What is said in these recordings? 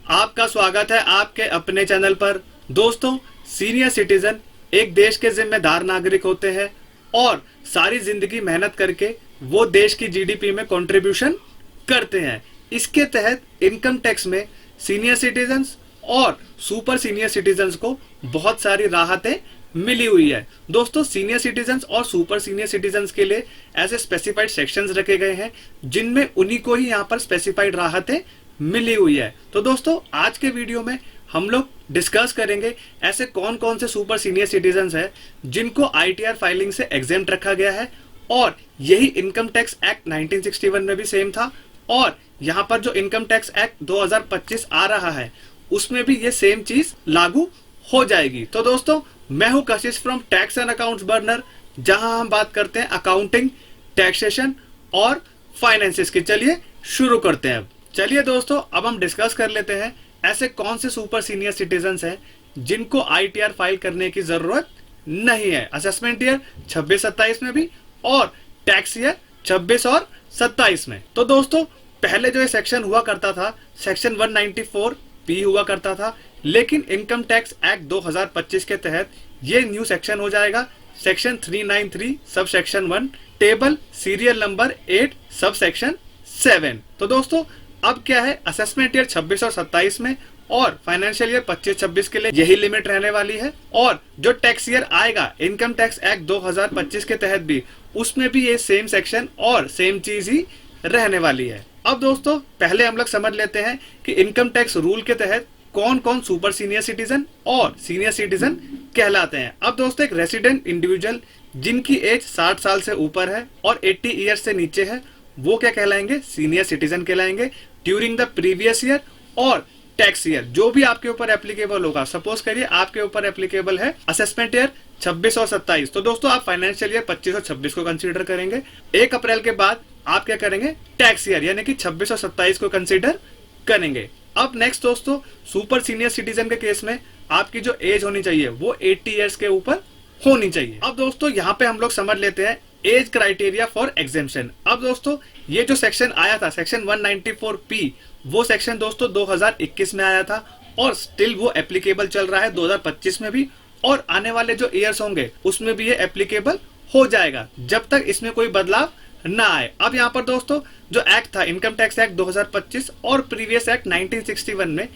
आपका स्वागत है आपके अपने चैनल पर। दोस्तों, सीनियर सिटीजन एक देश के जिम्मेदार नागरिक होते हैं और सारी जिंदगी मेहनत करके वो देश की जीडीपी में कंट्रीब्यूशन करते हैं। इसके तहत इनकम टैक्स में सीनियर सिटीजन्स और सुपर सीनियर सिटीजन्स को बहुत सारी राहतें मिली हुई है। दोस्तों, सीनियर सिटीजन्स और सुपर सीनियर सिटीजन्स के लिए ऐसे स्पेसिफाइड सेक्शंस रखे गए हैं जिनमें उन्हीं को ही यहाँ पर स्पेसिफाइड राहतें मिली हुई है। तो दोस्तों, आज के वीडियो में हम लोग डिस्कस करेंगे ऐसे कौन कौन से सुपर सीनियर सिटीजन्स हैं जिनको आईटीआर फाइलिंग से एग्जेम्प्ट रखा गया है, और यही इनकम टैक्स एक्ट 1961 में भी सेम था, और यहाँ पर जो इनकम टैक्स एक्ट 2025 आ रहा है उसमें भी ये सेम चीज लागू हो जाएगी। तो दोस्तों, मैं हूं कशिश from tax and accounts burner, जहां हम बात करते हैं अकाउंटिंग, टैक्सेशन और फाइनेंसेस की। चलिए शुरू करते हैं। चलिए दोस्तों, अब हम डिस्कस कर लेते हैं ऐसे कौन से सुपर सीनियर सिटीजन्स हैं जिनको आईटीआर फाइल करने की जरूरत नहीं है, असेसमेंट ईयर 26-27 में भी और टैक्स ईयर 26 और 27 में। तो दोस्तों, पहले जो ये सेक्शन हुआ करता था सेक्शन 194P हुआ करता था, लेकिन इनकम टैक्स एक्ट 2025 के तहत ये न्यू सेक्शन हो जाएगा, section 393 sub section 1 table serial number 8 sub section 7। तो दोस्तों, अब क्या है, असेसमेंट ईयर 26 और 27 में और फाइनेंशियल ईयर 25-26 के लिए यही लिमिट रहने वाली है, और जो टैक्स ईयर आएगा इनकम टैक्स एक्ट 2025 के तहत भी, उसमें भी ये सेम सेक्शन और सेम चीज ही रहने वाली है। अब दोस्तों, पहले हम लोग समझ लेते हैं कि इनकम टैक्स रूल के तहत कौन कौन सुपर सीनियर सिटीजन और सीनियर सिटीजन कहलाते हैं। अब दोस्तों, एक रेसिडेंट इंडिविजुअल जिनकी एज 60 साल से ऊपर है और 80 ईयर्स से नीचे है, वो क्या कहलाएंगे, सीनियर सिटीजन कहलाएंगे ड्यूरिंग द प्रीवियस ईयर और टैक्स ईयर जो भी आपके ऊपर एप्लीकेबल होगा। सपोज करिए आपके ऊपर एप्लीकेबल है असेसमेंट ईयर 26 और 27, तो दोस्तों आप फाइनेंशियल ईयर 25 और 26 को कंसीडर करेंगे। 1 अप्रैल के बाद आप क्या करेंगे, टैक्स ईयर यानी कि 26 और 27 को कंसीडर करेंगे। अब नेक्स्ट दोस्तों, सुपर सीनियर सिटीजन के केस में आपकी जो एज होनी चाहिए वो 80 ईयर्स के ऊपर होनी चाहिए। अब दोस्तों, यहाँ पे हम लोग समझ लेते हैं एज क्राइटेरिया फॉर एग्जेम्पशन। अब दोस्तों, ये जो सेक्शन आया था सेक्शन 194P, वो सेक्शन दोस्तों 2021 में आया था और स्टिल वो एप्लीकेबल चल रहा है 2025 में भी, और आने वाले जो ईयर्स होंगे उसमें भी ये एप्लीकेबल हो जाएगा जब तक इसमें कोई बदलाव ना आए। अब यहाँ पर दोस्तों, जो एक्ट था इनकम टैक्स एक्ट 2025 और प्रीवियस एक्ट 1961 में,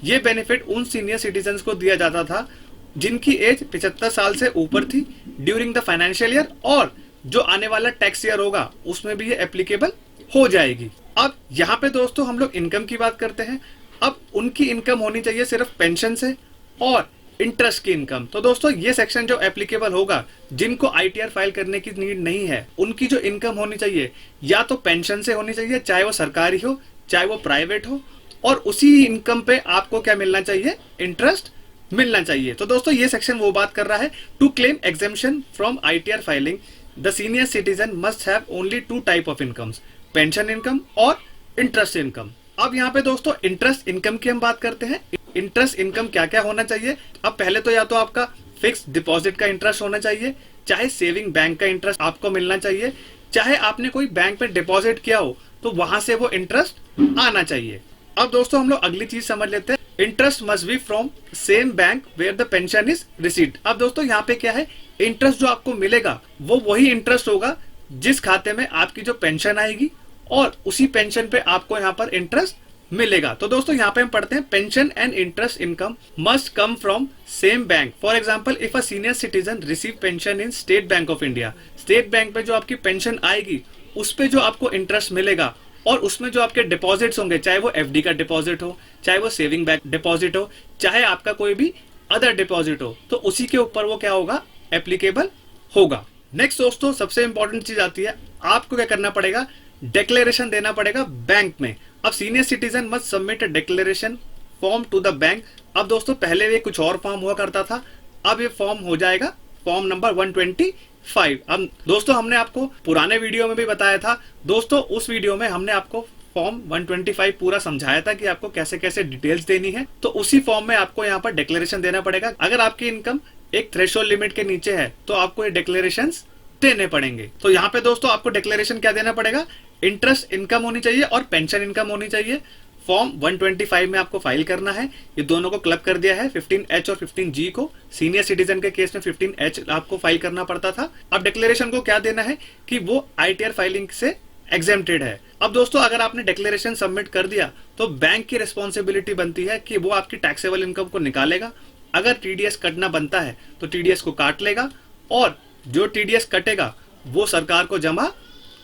ये बेनिफिट उन सीनियर सिटीजन्स को दिया जाता था जिनकी एज 75 साल से ऊपर थी ड्यूरिंग द फाइनेंशियल ईयर, और जो आने वाला टैक्स ईयर होगा उसमें भी ये एप्लीकेबल हो जाएगी। अब यहाँ पे दोस्तों हम लोग इनकम की बात करते हैं। अब उनकी इनकम होनी चाहिए सिर्फ पेंशन से और इंटरेस्ट की इनकम। तो दोस्तों, ये सेक्शन जो एप्लीकेबल होगा जिनको आईटीआर फाइल करने की नीड नहीं है, उनकी जो इनकम होनी चाहिए या तो पेंशन से होनी चाहिए, चाहे वो सरकारी हो चाहे वो प्राइवेट हो, और उसी इनकम पे आपको क्या मिलना चाहिए, इंटरेस्ट मिलना चाहिए। तो दोस्तों, ये सेक्शन वो बात कर रहा है to claim exemption from ITR filing the senior citizen must have only 2 type of incomes, pension income और इंटरेस्ट इनकम। अब यहाँ पे दोस्तों इंटरेस्ट इनकम की हम बात करते हैं। इंटरेस्ट इनकम क्या क्या होना चाहिए। अब पहले तो या तो आपका फिक्स डिपॉजिट का इंटरेस्ट होना चाहिए, चाहे सेविंग बैंक का इंटरेस्ट आपको मिलना चाहिए, चाहे आपने कोई बैंक में डिपॉजिट किया हो तो वहां से वो इंटरेस्ट आना चाहिए। अब दोस्तों हम लोग अगली चीज समझ लेते हैं, interest must be from same bank where the pension is received. अब दोस्तों यहाँ पे क्या है, इंटरेस्ट जो आपको मिलेगा वो वही इंटरेस्ट होगा जिस खाते में आपकी जो पेंशन आएगी, और उसी पेंशन पे आपको यहाँ पर इंटरेस्ट मिलेगा। तो दोस्तों यहाँ पे हम पढ़ते हैं, pension and interest income must come from same bank. For example, if a senior citizen receive pension in state bank of India, state bank पे जो आपकी पेंशन आएगी उस पे जो आपको इंटरेस्ट मिलेगा, और उसमें जो आपके डिपॉजिट्स होंगे, चाहे वो एफडी का डिपॉजिट हो, चाहे वो सेविंग बैंक डिपॉजिट हो, चाहे आपका कोई भी अदर डिपॉजिट हो, तो उसी के ऊपर वो क्या होगा, एप्लीकेबल होगा। नेक्स्ट दोस्तों, सबसे इंपॉर्टेंट चीज आती है, आपको क्या करना पड़ेगा, डिक्लेरेशन देना पड़ेगा बैंक में। अब senior citizen must submit a declaration form to the bank. अब दोस्तों पहले ये कुछ और फॉर्म हुआ करता था, अब ये फॉर्म हो जाएगा फॉर्म नंबर 125। अब दोस्तों हमने आपको पुराने वीडियो में भी बताया था दोस्तों, उस वीडियो में हमने आपको फॉर्म 125 पूरा समझाया था कि आपको कैसे कैसे डिटेल्स देनी है। तो उसी फॉर्म में आपको यहाँ पर डिक्लेरेशन देना पड़ेगा। अगर आपकी इनकम एक थ्रेशोल्ड लिमिट के नीचे है तो आपको ये डिक्लेरेशंस देने पड़ेंगे। तो यहाँ पे दोस्तों आपको डिक्लेरेशन क्या देना पड़ेगा, इंटरेस्ट इनकम होनी चाहिए और पेंशन इनकम होनी चाहिए फॉर्म 125 में आपको फाइल करना है। ये दोनों को क्लब कर दिया है, 15H और 15G को। सीनियर सिटीजन के केस में 15H आपको फाइल करना पड़ता था। अब डिक्लेरेशन को क्या देना है कि वो ITR फाइलिंग से एग्जेम्प्टेड है। अब दोस्तों अगर आपने डिक्लेरेशन सबमिट कर दिया तो बैंक की रिस्पॉन्सिबिलिटी बनती है कि वो आपकी टैक्सेबल इनकम को निकालेगा। अगर TDS कटना बनता है तो TDS को काट लेगा और जो TDS कटेगा वो सरकार को जमा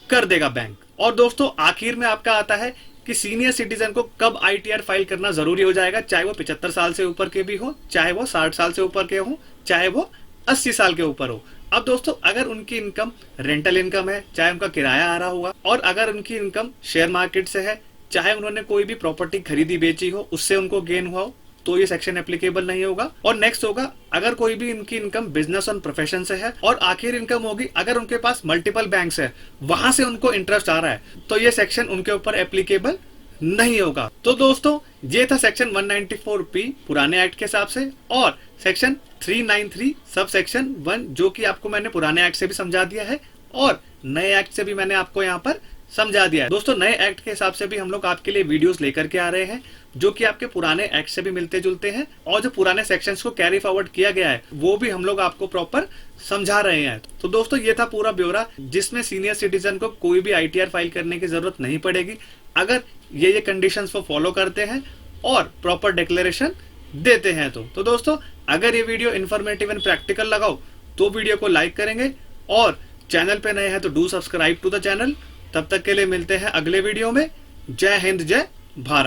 कर देगा बैंक। और दोस्तों आखिर में आपका आता है कि सीनियर सिटीजन को कब ITR फाइल करना जरूरी हो जाएगा, चाहे वो 75 साल से ऊपर के भी हो, चाहे वो 60 साल से ऊपर के हो, चाहे वो 80 साल के ऊपर हो। अब दोस्तों अगर उनकी इनकम रेंटल इनकम है, चाहे उनका किराया आ रहा होगा, और अगर उनकी इनकम शेयर मार्केट से है, चाहे उन्होंने कोई भी प्रॉपर्टी खरीदी बेची हो उससे उनको गेन हुआ हो, तो ये सेक्शन एप्लीकेबल नहीं होगा। और नेक्स्ट होगा अगर कोई भी इनकी इनकम बिजनेस और प्रोफेशन से है। और आखिर इनकम होगी अगर उनके पास मल्टीपल बैंक्स है, वहां से उनको इंटरेस्ट आ रहा है, तो ये सेक्शन उनके ऊपर एप्लीकेबल नहीं होगा। तो दोस्तों ये था सेक्शन 194P पुराने एक्ट के हिसाब से, और सेक्शन 393 सब सेक्शन 1 जो कि आपको मैंने पुराने एक्ट से भी समझा दिया है और नए एक्ट से भी मैंने आपको यहाँ पर समझा दिया है। दोस्तों नए एक्ट के हिसाब से भी हम लोग आपके लिए वीडियोस लेकर के आ रहे हैं जो कि आपके पुराने एक्ट से भी मिलते जुलते हैं, और जो पुराने सेक्शंस को कैरी फॉरवर्ड किया गया है वो भी हम लोग आपको प्रॉपर समझा रहे हैं। तो दोस्तों ये था पूरा ब्यौरा जिसमें सीनियर सिटीजन को कोई भी ITR फाइल करने की जरूरत नहीं पड़ेगी अगर ये कंडीशंस को फॉलो करते हैं और प्रॉपर डिक्लेरेशन देते हैं। तो दोस्तों अगर ये वीडियो इन्फॉर्मेटिव एंड प्रैक्टिकल लगा हो तो वीडियो को लाइक करेंगे, और चैनल पे नए हैं तो do subscribe to the channel. तब तक के लिए मिलते हैं अगले वीडियो में। जय हिंद, जय भारत।